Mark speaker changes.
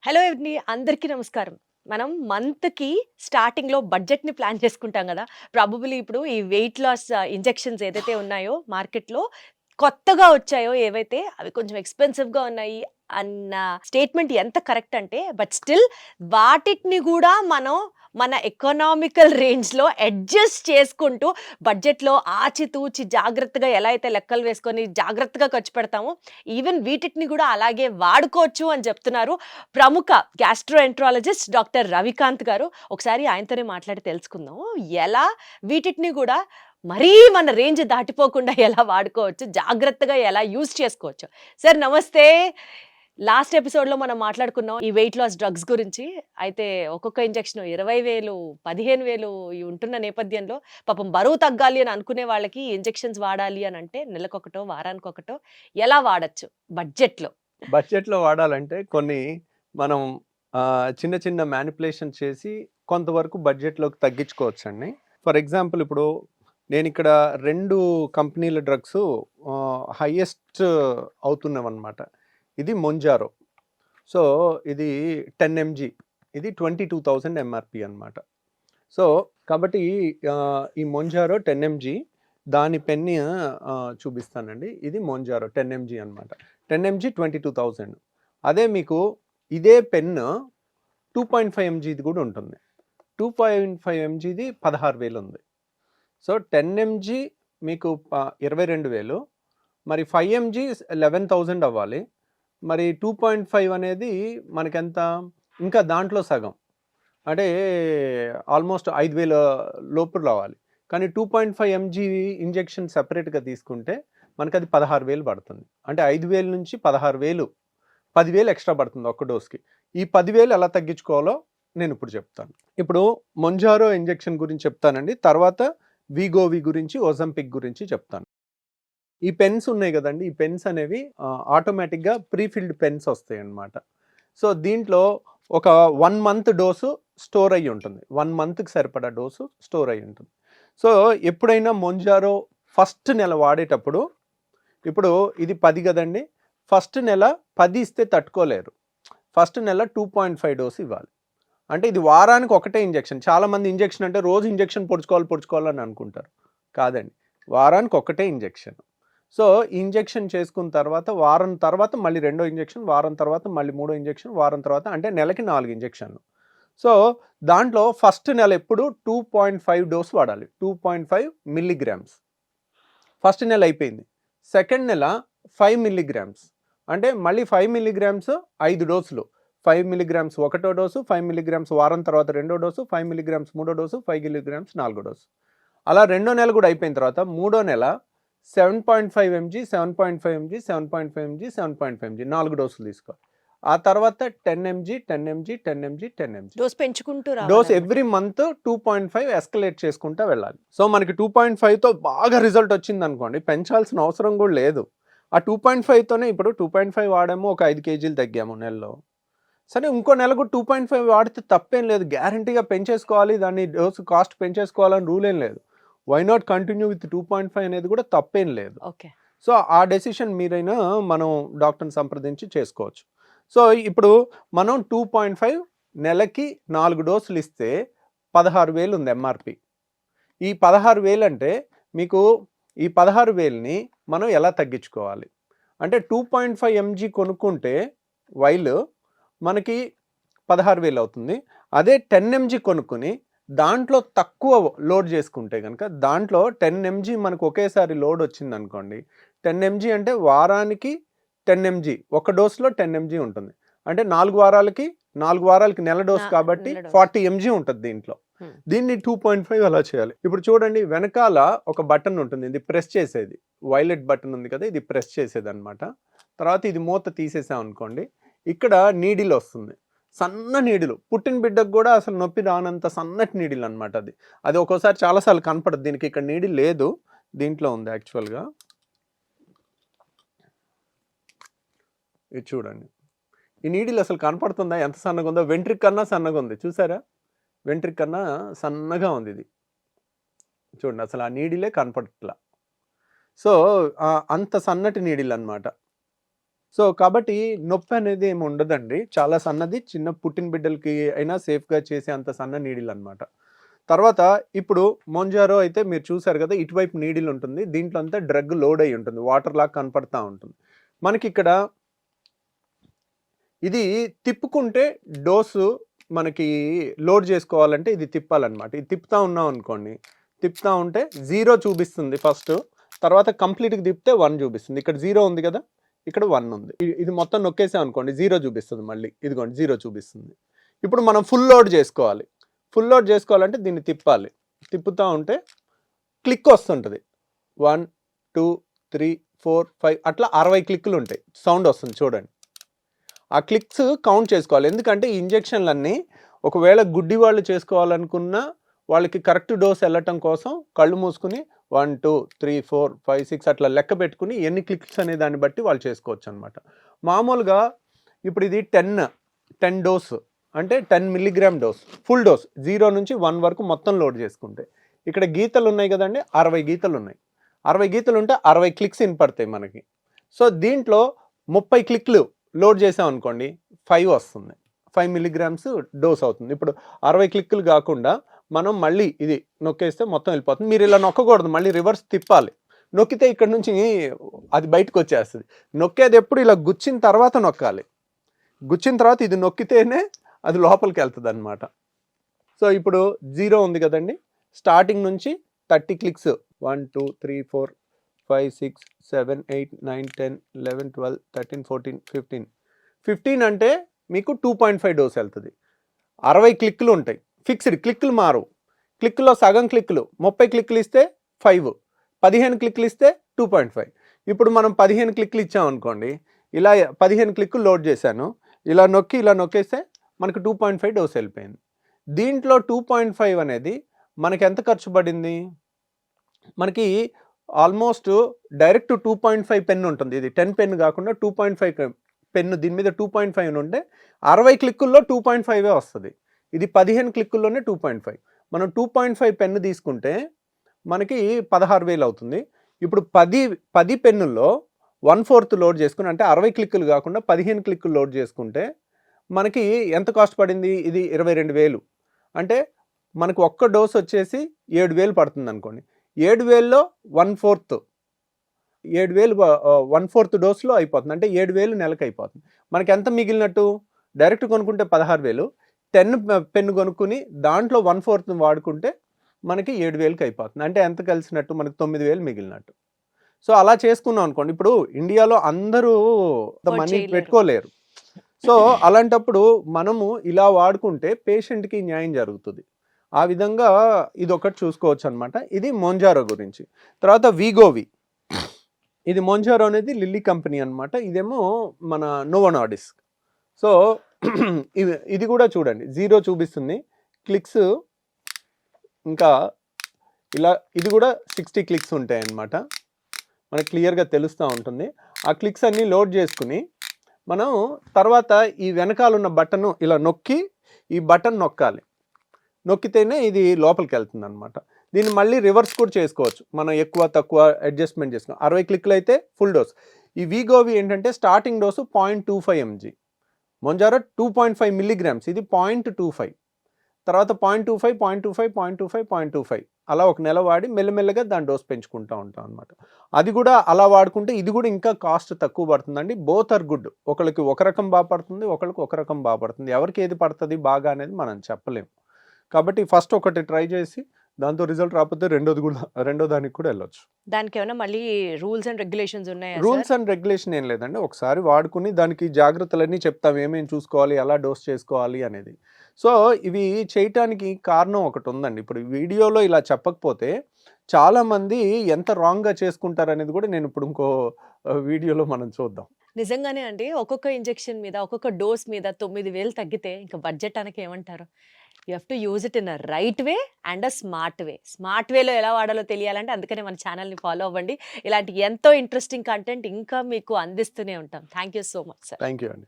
Speaker 1: Hello అండి. అందరికీ నమస్కారం. మనం మంత్‌కి స్టార్టింగ్‌లో బడ్జెట్‌ని ప్లాన్ చేసుకుంటాం గదా! ప్రాబబుల్లీ ఇప్పుడు ఈ వెయిట్ లాస్ ఇంజెక్షన్స్ ఏదైతే ఉన్నాయో మార్కెట్‌లో కొత్తగా వచ్చాయో ఏవైతే అవి కొంచెం ఎక్స్‌పెన్సివ్‌గా ఉన్నాయి అన్న స్టేట్మెంట్ ఎంత కరెక్ట్ అంటే బట్ స్టిల్ వాటిని గూడా మనం మన ఎకనామికల్ రేంజ్‌లో అడ్జస్ట్ చేసుకుంటూ బడ్జెట్‌లో ఆచితూచి జాగ్రత్తగా ఎలా అయితే లెక్కలు వేసుకొని జాగ్రత్తగా ఖర్చు పెడతామో ఈవెన్ వీటిని గూడా అలాగే వాడుకోవచ్చు అని చెప్తున్నారు ప్రముఖ గ్యాస్ట్రోఎంట్రాలజిస్ట్ డాక్టర్ రవికాంత్ గారు. ఒకసారి ఆయనతోనే మాట్లాడి తెలుసుకుందాం. ఎలా వీటిని గూడా మరీ మన రేంజ్ దాటిపోకుండా ఎలా వాడుకోవచ్చు, జాగ్రత్తగా ఎలా యూజ్ చేసుకోవచ్చు. సార్ నమస్తే. లాస్ట్ ఎపిసోడ్‌లో మనం మాట్లాడుకున్నాం ఈ వెయిట్ లాస్ డ్రగ్స్ గురించి. అయితే ఒక్కొక్క ఇంజెక్షన్ 20,000, 15,000 ఇవి ఉంటున్న నేపథ్యంలో పాపం బరువు తగ్గాలి అని అనుకునే వాళ్ళకి ఇంజెక్షన్స్ వాడాలి అనంటే నెలకొకటో, వారానికొకటో ఎలా వాడొచ్చు బడ్జెట్‌లో?
Speaker 2: బడ్జెట్‌లో వాడాలంటే కొన్ని మనం చిన్న చిన్న మ్యానిపులేషన్ చేసి కొంతవరకు బడ్జెట్‌లోకి తగ్గించుకోవచ్చండి. ఫర్ ఎగ్జాంపుల్ ఇప్పుడు నేనిక్కడ 2 కంపెనీల డ్రగ్స్ హైయెస్ట్ అవుతున్నవన్నమాట. ఇది మొంజారో. సో, ఇది 10 ఎంజీ. ఇది 22,000 ఎంఆర్‌పీ అన్నమాట. సో, కాబట్టి ఈ మొంజారో 10 ఎంజీ దాని పెన్ చూపిస్తానండి. ఇది మొంజారో 10 ఎంజీ అన్నమాట. 10 ఎంజీ 22,000. అదే మీకు ఇదే పెన్ 2.5 ఎంజీది కూడా ఉంటుంది. 2.5 ఎంజీది 16,000 ఉంది. సో 10 ఎంజీ మీకు 22,000. మరి 5 ఎంజీ 11,000 అవ్వాలి. మరి 2.5 అనేది మనకెంత? ఇంకా దాంట్లో సగం. అంటే ఆల్మోస్ట్ 5,000 లోపు రావాలి. కానీ 2.5 ఎంజీ ఇంజెక్షన్ సెపరేట్‌గా తీసుకుంటే మనకది 16,000 పడుతుంది. అంటే 5,000 నుంచి 16,000, 10,000 ఎక్స్ట్రా పడుతుంది ఒక్క డోస్‌కి. ఈ 10,000 ఎలా తగ్గించుకోవాలో నేనిప్పుడు చెప్తాను. ఇప్పుడు మొంజారో ఇంజెక్షన్ గురించి చెప్తానండి. తర్వాత వీగోవి గురించి, ఓజంపిక్ గురించి చెప్తాను. ఈ పెన్స్ ఉన్నాయి కదండీ! ఈ పెన్స్ అనేవి ఆటోమేటిక్‌గా ప్రీ ఫిల్డ్ పెన్స్ వస్తాయన్నమాట. సో, దీంట్లో ఒక 1 మంత్ డోసు స్టోర్ అయ్యి ఉంటుంది. 1 మంత్‌కి సరిపడా డోసు స్టోర్ అయ్యి ఉంటుంది. సో, ఎప్పుడైనా మొంజారో ఫస్ట్ నెల వాడేటప్పుడు ఇప్పుడు ఇది 10 గదండీ! ఫస్ట్ నెల 10 ఇస్తే తట్టుకోలేరు. ఫస్ట్ నెల 2.5 డోస్ ఇవ్వాలి. అంటే ఇది వారానికి ఒకటే ఇంజెక్షన్. చాలామంది ఇంజెక్షన్ అంటే రోజు ఇంజెక్షన్ పొడుచుకోవాలని అనుకుంటారు. కాదండి. వారానికి ఒకటే ఇంజెక్షన్. సో, ఇంజెక్షన్ చేసుకున్న తర్వాత వారం తర్వాత మళ్ళీ రెండో ఇంజెక్షన్, వారం తర్వాత మళ్ళీ మూడో ఇంజెక్షన్, వారం తర్వాత అంటే నెలకి 4 ఇంజెక్షన్లు. సో, దాంట్లో ఫస్ట్ నెల ఎప్పుడు 2.5 డోస్ వాడాలి. 2.5 మిల్లీగ్రామ్స్. ఫస్ట్ నెల అయిపోయింది. సెకండ్ నెల 5 మిల్లీగ్రామ్స్. అంటే మళ్ళీ 5 మిల్లీగ్రామ్స్ 5 డోసులు. 5 మిల్లీగ్రామ్స్ ఒకటో డోసు, 5 మిల్లీగ్రామ్స్ వారం తర్వాత రెండో డోసు, 5 మిల్లీగ్రామ్స్ మూడో డోసు, 5 మిల్లీగ్రామ్స్ నాలుగో డోసు. అలా రెండో నెల కూడా అయిపోయిన తర్వాత మూడో నెల 7.5 ఎంజీ, 7.5 ఎంజీ, 7.5 ఎంజీ, 7.5 ఎంజీ 4 డోసులు తీసుకోవాలి. ఆ తర్వాత 10 MG, 10 MG, 10 MG, 10 MG.
Speaker 1: Dose పెంచుకుంటూ
Speaker 2: డోస్
Speaker 1: రావాలన్నమాట.
Speaker 2: ఎవ్రీ మంత్ 2.5 ఎస్కలేట్ చేసుకుంటా వెళ్ళాలి. సో, మనకి 2.5తో బాగా రిజల్ట్ వచ్చిందనుకోండి, పెంచాల్సిన అవసరం కూడా లేదు. ఆ 2.5తోనే ఇప్పుడు 2.5 వాడాము, ఒక 5 కేజీలు తగ్గాము నెలలో. సరే ఇంకో నెల కూడా 2.5 వాడితే తప్పేం లేదు. గ్యారంటీగా పెంచేసుకోవాలి, దాన్ని డోస్ కాస్ట్ పెంచేసుకోవాలని రూల్ ఏం లేదు. వై నాట్ కంటిన్యూ విత్ 2.5 అనేది కూడా తప్పేం లేదు.
Speaker 1: ఓకే.
Speaker 2: సో, ఆ డెసిషన్ మీరైనా మనం డాక్టర్ని సంప్రదించి చేసుకోవచ్చు. సో, ఇప్పుడు మనం 2.5 నెలకి 4 డోసులు ఇస్తే 16,000 ఉంది ఎంఆర్‌పీ. ఈ 16,000 అంటే మీకు ఈ 16,000ని మనం ఎలా తగ్గించుకోవాలి? అంటే 2.5 ఎంజీ కొనుక్కుంటే వైల్ మనకి 16,000 అవుతుంది. అదే 10 ఎంజీ కొనుక్కొని దాంట్లో తక్కువ లోడ్ చేసుకుంటే గనక దాంట్లో 10 ఎంజీ మనకు ఒకేసారి లోడ్ వచ్చిందనుకోండి. 10 ఎంజీ అంటే వారానికి 10 ఎంజీ. ఒక డోస్‌లో 10 ఎంజీ ఉంటుంది. అంటే 4 వారాలకి నెల డోస్ కాబట్టి
Speaker 1: నెల డోస్.
Speaker 2: 40 ఎంజీ ఉంటది దీంట్లో. దీన్ని 2.5 అలా చేయాలి. ఇప్పుడు చూడండి వెనకాల ఒక బటన్ ఉంటుంది. ఇది ప్రెస్ చేసేది. వైలెట్ బటన్ ఉంది కదా! ఇది ప్రెస్ చేసేదన్నమాట. తర్వాత ఇది మూత తీసేసామనుకోండి. ఇక్కడ నీడిల్ వస్తుంది. సన్న నీడిలు. పుట్టిన బిడ్డకు కూడా అసలు నొప్పి రానంత సన్నటి నీడిల్ అన్నమాట అది. అది ఒక్కోసారి చాలా సార్లు కనపడదు. దీనికి ఇక్కడ నీడిల్ లేదు. దీంట్లో ఉంది యాక్చువల్‌గా. ఇది చూడండి. ఈ నీడిల్ అసలు కనపడుతుందా? ఎంత సన్నగా ఉందో? వెంట్రిక్ కన్నా సన్నగా ఉంది. చూసారా? వెంట్రిక్ కన్నా సన్నగా ఉంది ఇది. చూడండి అసలు ఆ నీడిలే కనపడట్లా. సో, అంత సన్నటి నీడిల్ అన్నమాట. సో కాబట్టి నొప్పి అనేది ఏమి ఉండదండి. చాలా సన్నది, చిన్న పుట్టిన బిడ్డలకి అయినా సేఫ్‌గా చేసే అంత సన్న నీడిల్ అనమాట. తర్వాత ఇప్పుడు మొంజారో అయితే మీరు చూసారు కదా! ఇటువైపు నీడిల్ ఉంటుంది. దీంట్లో అంతా డ్రగ్ లోడ్ అయ్యి ఉంటుంది. వాటర్‌లాగా కనపడతా ఉంటుంది. మనకిక్కడ ఇది తిప్పుకుంటే డోసు మనకి లోడ్ చేసుకోవాలంటే ఇది తిప్పాలన్నమాట. ఇది తిప్పుతా ఉన్నాం అనుకోండి. తిప్పుతా ఉంటే 0 చూపిస్తుంది ఫస్ట్. తర్వాత కంప్లీట్‌గా తిప్పితే 1 చూపిస్తుంది. ఇక్కడ 0 ఉంది కదా! ఇక్కడ 1 ఉంది. ఇది మొత్తం నొక్కేసాం అనుకోండి 0 చూపిస్తుంది మళ్ళీ. ఇదిగోండి 0 చూపిస్తుంది. ఇప్పుడు మనం ఫుల్ లోడ్ చేసుకోవాలి. ఫుల్ లోడ్ చేసుకోవాలంటే దీన్ని తిప్పాలి. తిప్పుతా ఉంటే క్లిక్ వస్తుంటది. 1, 2, 3, 4, 5 అట్లా 60 క్లిక్కులు ఉంటాయి. సౌండ్ వస్తుంది చూడండి. ఆ క్లిక్స్ కౌంట్ చేసుకోవాలి. ఎందుకంటే ఈ ఇంజెక్షన్‌లన్నీ ఒకవేళ గుడ్డి వాళ్ళు చేసుకోవాలనుకున్నా వాళ్ళకి కరెక్ట్ డోస్ వెళ్ళటం కోసం కళ్ళు మూసుకొని 1, 2, 3, 4, 5, 6 అట్లా లెక్క పెట్టుకుని ఎన్ని క్లిక్స్ అనే దాన్ని బట్టి వాళ్ళు చేసుకోవచ్చు అనమాట. మామూలుగా ఇప్పుడు ఇది 10 డోస్ అంటే 10 మిల్లీగ్రామ్ డోస్ ఫుల్ డోస్ 0 నుంచి 1 వరకు మొత్తం లోడ్ చేసుకుంటే ఇక్కడ గీతలు ఉన్నాయి కదండి 60 గీతలు ఉన్నాయి. 60 గీతలు ఉంటే 60 క్లిక్స్ వినపడతాయి మనకి. సో దీంట్లో 30 క్లిక్లు లోడ్ చేసాం అనుకోండి 5 వస్తుంది. 5 మిల్లీగ్రామ్స్ డోస్ అవుతుంది. ఇప్పుడు 60 క్లిక్లు కాకుండా మనం మళ్ళీ ఇది నొక్కేస్తే మొత్తం వెళ్ళిపోతుంది. మీరు ఇలా నొక్కకూడదు, మళ్ళీ రివర్స్ తిప్పాలి. నొక్కితే ఇక్కడ నుంచి అది బయటకు వచ్చేస్తుంది. నొక్కేది ఎప్పుడు ఇలా గుచ్చిన తర్వాత నొక్కాలి. గుచ్చిన తర్వాత ఇది నొక్కితేనే అది లోపలికి వెళ్తుంది అనమాట. సో ఇప్పుడు 0 ఉంది కదండి, స్టార్టింగ్ నుంచి 30 క్లిక్స్ 1, 2, 3, 4, 5, 6, 7, 8, 9, 10, 11, 12, 13, 14, 15. 15 అంటే మీకు 2.5 డోస్ వెళ్తుంది. 60 క్లిక్లు ఉంటాయి. ఫిక్స్డ్ క్లిక్లు మారు. క్లిక్లో సగం క్లిక్లు 30 క్లిక్లు ఇస్తే 5, 15 క్లిక్లు ఇస్తే 2.5. ఇప్పుడు మనం 15 క్లిక్లు ఇచ్చామనుకోండి, ఇలా 15 క్లిక్లు లోడ్ చేశాను, ఇలా నొక్కేస్తే మనకు 2.5 డోస్ వెళ్ళిపోయింది. దీంట్లో 2.5 అనేది మనకి ఎంత ఖర్చు పడింది? మనకి ఆల్మోస్ట్ డైరెక్ట్ 2.5 పెన్ ఉంటుంది. ఇది 10 పెన్ కాకుండా 2.5 పెన్ను దీని మీద 2.5 ఉంటే 60 క్లిక్కుల్లో 2.5 వస్తుంది. ఇది 15 క్లిక్కుల్లోనే 2.5. మనం 2.5 పెన్ను తీసుకుంటే మనకి 16,000 అవుతుంది. ఇప్పుడు 10 పెన్నుల్లో 1/4 లోడ్ చేసుకుని అంటే 60 క్లిక్కులు కాకుండా 15 క్లిక్కులు లోడ్ చేసుకుంటే మనకి ఎంత కాస్ట్ పడింది? ఇది 22,000. అంటే మనకు ఒక్క డోస్ వచ్చేసి 7,000 పడుతుంది అనుకోండి. 7,000లో 1/4 1/4 డోస్లో అయిపోతుంది. అంటే 7,000 నెలకు అయిపోతుంది. మనకి ఎంత మిగిలినట్టు? డైరెక్ట్ కొనుక్కుంటే 16,000, 10 పెన్ను కొనుక్కుని దాంట్లో 1/4 వాడుకుంటే మనకి 7,000కి అయిపోతుంది. అంటే ఎంత కలిసినట్టు? మనకి 9,000 మిగిలినట్టు. సో అలా చేసుకున్నాం అనుకోండి. ఇప్పుడు ఇండియాలో అందరూ మనీ పెట్టుకోలేరు. సో అలాంటప్పుడు మనము ఇలా వాడుకుంటే పేషెంట్కి న్యాయం జరుగుతుంది. ఆ విధంగా ఇది ఒకటి చూసుకోవచ్చు అనమాట. ఇది మొంజారో గురించి. తర్వాత వీగోవి, ఇది మొంజారో అనేది లిల్లీ కంపెనీ అనమాట. ఇదేమో మన నోవో నార్డిస్క్. సో ఇది కూడా చూడండి 0 చూపిస్తుంది క్లిక్స్. ఇంకా ఇలా ఇది కూడా 60 క్లిక్స్ ఉంటాయి అన్నమాట. మనకు క్లియర్గా తెలుస్తూ ఉంటుంది. ఆ క్లిక్స్ అన్నీ లోడ్ చేసుకుని మనం తర్వాత ఈ వెనకాల ఉన్న బటన్ ఇలా నొక్కి ఈ బటన్ నొక్కాలి. నొక్కితేనే ఇది లోపలికి వెళ్తుంది అనమాట. దీన్ని మళ్ళీ రివర్స్ కూడా చేసుకోవచ్చు. మనం ఎక్కువ తక్కువ అడ్జస్ట్మెంట్ చేసుకోవాలి. 60 క్లిక్లు అయితే ఫుల్ డోస్. ఈ వీగోవి ఏంటంటే స్టార్టింగ్ డోసు 0.25 mg, మొంజారో 2.5 మిల్లీగ్రామ్స్, ఇది 0.25, తర్వాత 0.25, 0.25, 0.25, 0.25 అలా ఒక నెల వాడి మెల్లమెల్లగా దాని డోస్ పెంచుకుంటూ ఉంటాం అనమాట. అది కూడా అలా వాడుకుంటే ఇది కూడా ఇంకా కాస్ట్ తక్కువ పడుతుందండి. Both are good. ఒకరికి ఒక రకం బాగా పడుతుంది, ఒకరికి ఒక రకం బాగా పడుతుంది. ఎవరికి ఏది పడుతుంది బాగా అనేది మనం చెప్పలేము. కాబట్టి ఫస్ట్ ఒకటి ట్రై చేసి దాంతో రిజల్ట్ రాకపోతే రెండో దానికి కూడా వెళ్ళొచ్చు.
Speaker 1: దానికి ఏమైనా మళ్ళీ రూల్స్ అండ్ రెగ్యులేషన్స్ ఉన్నాయా?
Speaker 2: రూల్స్ అండ్ రెగ్యులేషన్ ఏం లేదండి. ఒకసారి వాడుకుని దానికి జాగ్రత్తలన్నీ చెప్తాం, ఏమేమి చూసుకోవాలి, ఎలా డోస్ చేసుకోవాలి అనేది. సో ఇవి చేయటానికి కారణం ఒకటి ఉందండి. ఇప్పుడు వీడియోలో ఇలా చెప్పకపోతే చాలామంది ఎంత రాంగ్గా చేసుకుంటారు అనేది కూడా నేను ఇప్పుడు ఇంకో వీడియోలో మనం చూద్దాం.
Speaker 1: నిజంగానే అండి, ఒక్కొక్క ఇంజెక్షన్ మీద ఒక్కొక్క డోస్ మీద 9,000 తగ్గితే ఇంకా బడ్జెట్ అనకి ఏమంటారు? You have to use it in a right way and a smart way. Smart వేలో ఎలా వాడాలో తెలియాలంటే అందుకనే మన ఛానల్ని ఫాలో అవ్వండి. ఇలాంటి ఎంతో ఇంట్రెస్టింగ్ కంటెంట్ ఇంకా మీకు అందిస్తూనే ఉంటాం. Thank you so much sir.
Speaker 2: Thank you అండి.